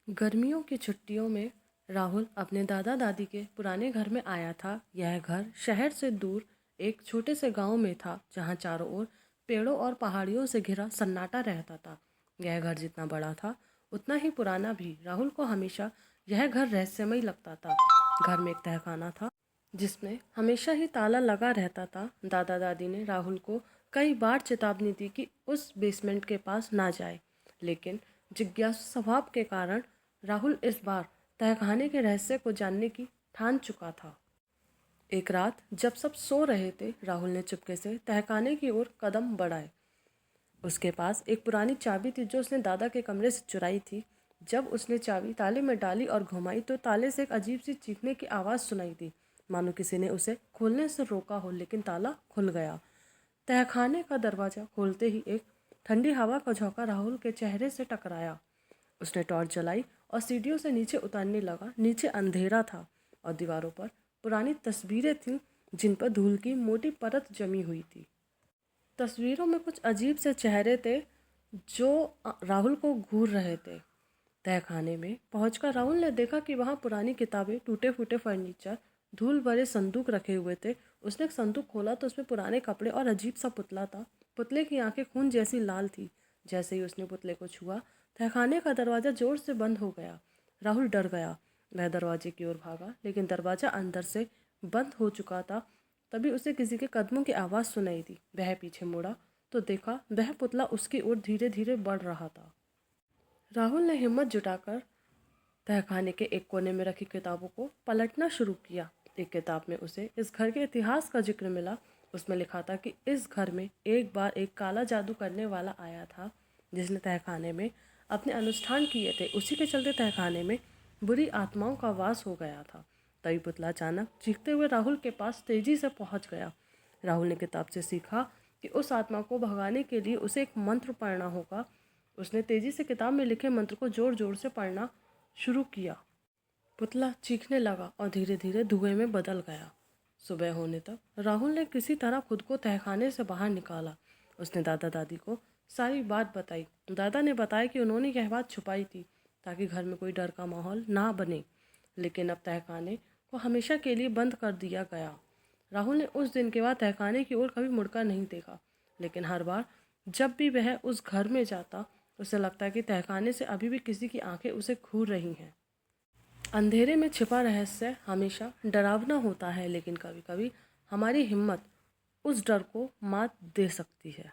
गर्मियों की छुट्टियों में राहुल अपने दादा दादी के पुराने घर में आया था। यह घर शहर से दूर एक छोटे से गांव में था, जहां चारों ओर पेड़ों और पहाड़ियों से घिरा सन्नाटा रहता था। यह घर जितना बड़ा था उतना ही पुराना भी। राहुल को हमेशा यह घर रहस्यमय लगता था। घर में एक तहखाना था जिसमें हमेशा ही ताला लगा रहता था। दादा दादी ने राहुल को कई बार चेतावनी दी कि उस बेसमेंट के पास ना जाए, लेकिन जिज्ञासु स्वभाव के कारण राहुल इस बार तहखाने के रहस्य को जानने की ठान चुका था। एक रात जब सब सो रहे थे, राहुल ने चुपके से तहखाने की ओर कदम बढ़ाए। उसके पास एक पुरानी चाबी थी जो उसने दादा के कमरे से चुराई थी। जब उसने चाबी ताले में डाली और घुमाई तो ताले से एक अजीब सी चीखने की आवाज़ सुनाई दी, मानो किसी ने उसे खोलने से रोका हो, लेकिन ताला खुल गया। तहखाने का दरवाज़ा खोलते ही एक ठंडी हवा का झोंका राहुल के चेहरे से टकराया। उसने टॉर्च जलाई और सीढ़ियों से नीचे उतरने लगा। नीचे अंधेरा था और दीवारों पर पुरानी तस्वीरें थीं जिन पर धूल की मोटी परत जमी हुई थी। तस्वीरों में कुछ अजीब से चेहरे थे जो राहुल को घूर रहे थे। तहखाने में पहुंचकर राहुल ने देखा कि वहां पुरानी किताबें, टूटे फूटे फर्नीचर, धूल भरे संदूक रखे हुए थे। उसने एक संदूक खोला तो उसमें पुराने कपड़े और अजीब सा पुतला था। पुतले की आंखें खून जैसी लाल थी। जैसे ही उसने पुतले को छुआ, तहखाने का दरवाज़ा जोर से बंद हो गया। राहुल डर गया। वह दरवाजे की ओर भागा, लेकिन दरवाज़ा अंदर से बंद हो चुका था। तभी उसे किसी के कदमों की आवाज़ सुनाई दी। वह पीछे मुड़ा तो देखा वह पुतला उसकी ओर धीरे धीरे बढ़ रहा था। राहुल ने हिम्मत जुटाकर तहखाने के एक कोने में रखी किताबों को पलटना शुरू किया। एक किताब में उसे इस घर के इतिहास का जिक्र मिला। उसमें लिखा था कि इस घर में एक बार एक काला जादू करने वाला आया था, जिसने तहखाने में अपने अनुष्ठान किए थे। उसी के चलते तहखाने में बुरी आत्माओं का वास हो गया था। तभी पुतला अचानक चीखते हुए राहुल के पास तेजी से पहुंच गया। राहुल ने किताब से सीखा कि उस आत्मा को भगाने के लिए उसे एक मंत्र पढ़ना होगा। उसने तेजी से किताब में लिखे मंत्र को जोर जोर से पढ़ना शुरू किया। पुतला चीखने लगा और धीरे धीरे धुएं में बदल गया। सुबह होने तक राहुल ने किसी तरह खुद को तहखाने से बाहर निकाला। उसने दादा दादी को सारी बात बताई। दादा ने बताया कि उन्होंने यह बात छुपाई थी ताकि घर में कोई डर का माहौल ना बने, लेकिन अब तहखाने को हमेशा के लिए बंद कर दिया गया। राहुल ने उस दिन के बाद तहखाने की ओर कभी मुड़कर नहीं देखा, लेकिन हर बार जब भी वह उस घर में जाता, उसे लगता है कि तहखाने से अभी भी किसी की आंखें उसे घूर रही हैं। अंधेरे में छिपा रहस्य हमेशा डरावना होता है, लेकिन कभी कभी हमारी हिम्मत उस डर को मात दे सकती है।